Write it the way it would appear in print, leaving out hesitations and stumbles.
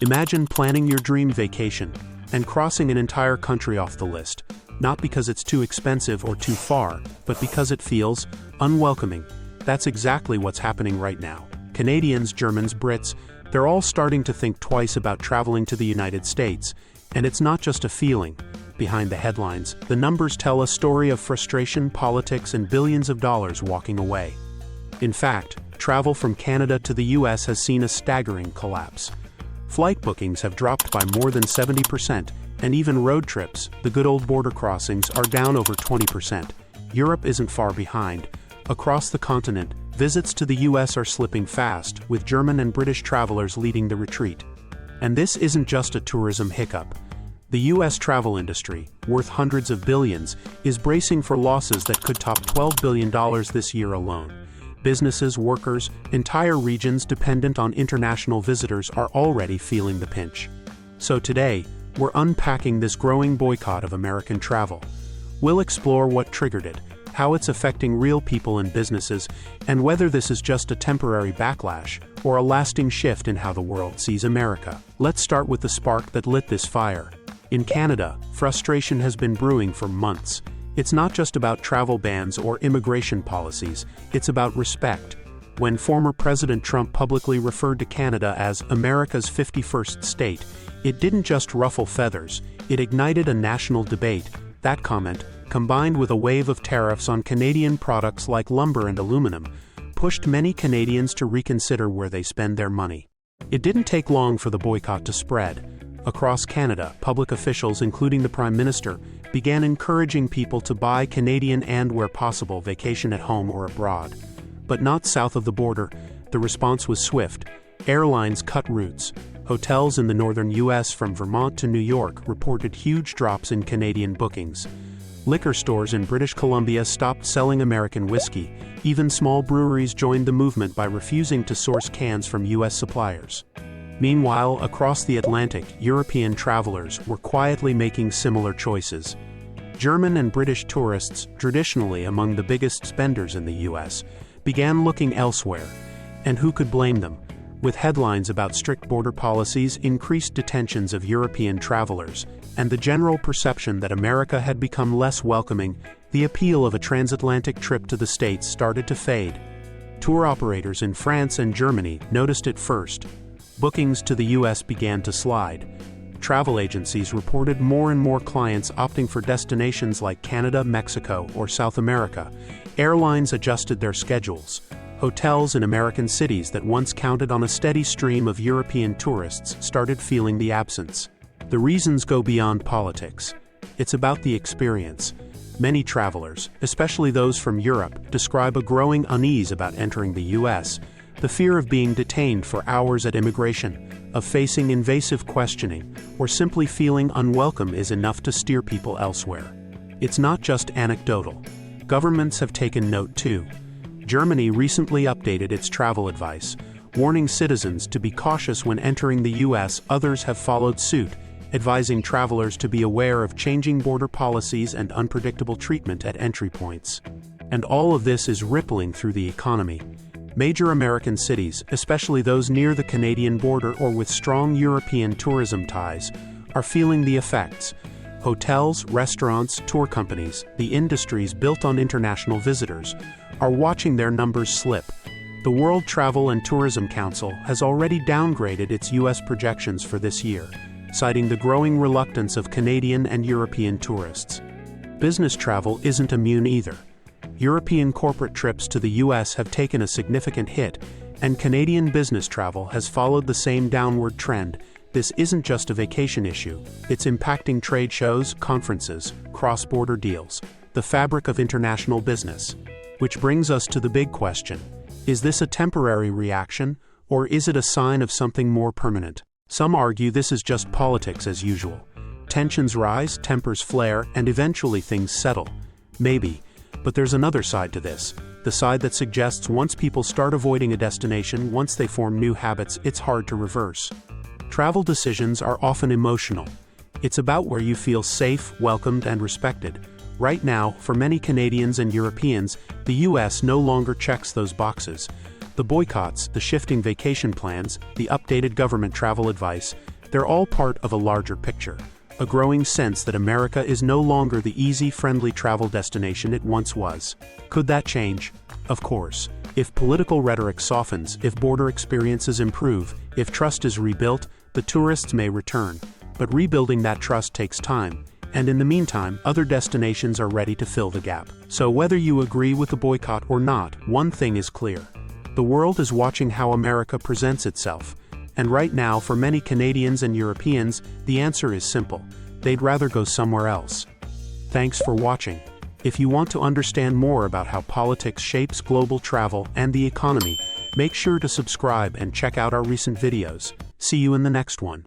Imagine planning your dream vacation and crossing an entire country off the list, not because it's too expensive or too far, but because it feels unwelcoming. That's exactly what's happening right now. Canadians, Germans, Brits, they're all starting to think twice about traveling to the United States. And it's not just a feeling. Behind the headlines, the numbers tell a story of frustration, politics, and billions of dollars walking away. In fact, travel from Canada to the US has seen a staggering collapse. Flight bookings have dropped by more than 70%, and even road trips, the good old border crossings, are down over 20%. Europe isn't far behind. Across the continent, visits to the US are slipping fast, with German and British travelers leading the retreat. And this isn't just a tourism hiccup. The US travel industry, worth hundreds of billions, is bracing for losses that could top $12 billion this year alone. Businesses, workers, entire regions dependent on international visitors are already feeling the pinch. So today, we're unpacking this growing boycott of American travel. We'll explore what triggered it, how it's affecting real people and businesses, and whether this is just a temporary backlash or a lasting shift in how the world sees America. Let's start with the spark that lit this fire. In Canada, frustration has been brewing for months. It's not just about travel bans or immigration policies, it's about respect. When former President Trump publicly referred to Canada as America's 51st state, it didn't just ruffle feathers, it ignited a national debate. That comment, combined with a wave of tariffs on Canadian products like lumber and aluminum, pushed many Canadians to reconsider where they spend their money. It didn't take long for the boycott to spread. Across Canada, public officials, including the Prime Minister, began encouraging people to buy Canadian and, where possible, vacation at home or abroad. But not south of the border. The response was swift. Airlines cut routes. Hotels in the northern U.S. from Vermont to New York reported huge drops in Canadian bookings. Liquor stores in British Columbia stopped selling American whiskey. Even small breweries joined the movement by refusing to source cans from U.S. suppliers. Meanwhile, across the Atlantic, European travelers were quietly making similar choices. German and British tourists, traditionally among the biggest spenders in the U.S., began looking elsewhere. And who could blame them? With headlines about strict border policies, increased detentions of European travelers, and the general perception that America had become less welcoming, the appeal of a transatlantic trip to the States started to fade. Tour operators in France and Germany noticed it first. Bookings to the U.S. began to slide. Travel agencies reported more and more clients opting for destinations like Canada, Mexico, or South America. Airlines adjusted their schedules. Hotels in American cities that once counted on a steady stream of European tourists started feeling the absence. The reasons go beyond politics. It's about the experience. Many travelers, especially those from Europe, describe a growing unease about entering the U.S., the fear of being detained for hours at immigration, of facing invasive questioning, or simply feeling unwelcome is enough to steer people elsewhere. It's not just anecdotal. Governments have taken note too. Germany recently updated its travel advice, warning citizens to be cautious when entering the U.S. Others have followed suit, advising travelers to be aware of changing border policies and unpredictable treatment at entry points. And all of this is rippling through the economy. Major American cities, especially those near the Canadian border or with strong European tourism ties, are feeling the effects. Hotels, restaurants, tour companies, the industries built on international visitors, are watching their numbers slip. The World Travel and Tourism Council has already downgraded its U.S. projections for this year, citing the growing reluctance of Canadian and European tourists. Business travel isn't immune either. European corporate trips to the U.S. have taken a significant hit, and Canadian business travel has followed the same downward trend. This isn't just a vacation issue, it's impacting trade shows, conferences, cross-border deals, the fabric of international business. Which brings us to the big question. Is this a temporary reaction, or is it a sign of something more permanent? Some argue this is just politics as usual. Tensions rise, tempers flare, and eventually things settle. Maybe. But there's another side to this. The side that suggests once people start avoiding a destination, once they form new habits, it's hard to reverse. Travel decisions are often emotional. It's about where you feel safe, welcomed, and respected. Right now, for many Canadians and Europeans, the U.S. no longer checks those boxes. The boycotts, the shifting vacation plans, the updated government travel advice, They're all part of a larger picture, a growing sense that America is no longer the easy, friendly travel destination it once was. Could that change? Of course. If political rhetoric softens, if border experiences improve, if trust is rebuilt, the tourists may return. But rebuilding that trust takes time, and in the meantime, other destinations are ready to fill the gap. So whether you agree with the boycott or not, one thing is clear. The world is watching how America presents itself. And right now, for many Canadians and Europeans, the answer is simple. They'd rather go somewhere else. Thanks for watching. If you want to understand more about how politics shapes global travel and the economy, make sure to subscribe and check out our recent videos. See you in the next one.